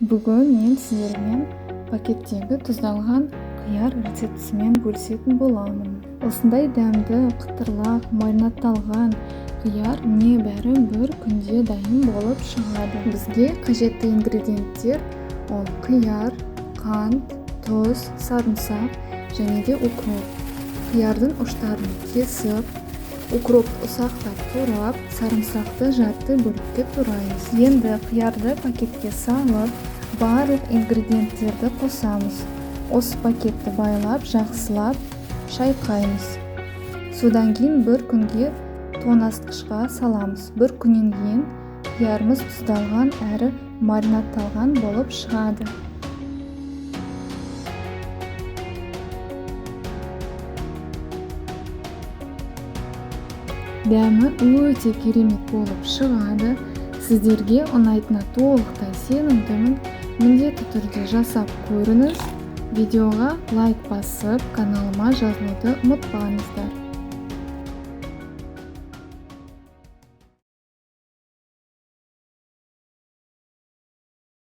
Бүгін мен сіздермен пакеттегі тұздалған қияр рецептісімен бөлісетін боламын. Осындай дәмді, қытырлақ, маринадталған қияр небәрі бір күнде дайын болып шығады. Бізге қажетті ингредиенттер ол қияр, қант, тұз, сарымсақ және де укроп. Қиярдың ұштарын кесіп, укропты ұсақтап турап, сарымсақты жарты бөлікке тураймыз. Енді қиярды пакетке салып, барлық ингредиенттерді қосамыз. Осы пакетті байлап, жақсылап шайқаймыз. Содан кейін бір күнге тоңазытқышқа саламыз. Бір күннен кейін қиярымыз тұздалған әрі маринадталған болып шығады. Дәмі өте керемет болып шығады. Сіздерге ұнайтынына толықтай сенімдімін. Міндетті түрде жасап көріңіз. Видеоға лайк басып, каналыма жазылуды ұмытпаңыздар.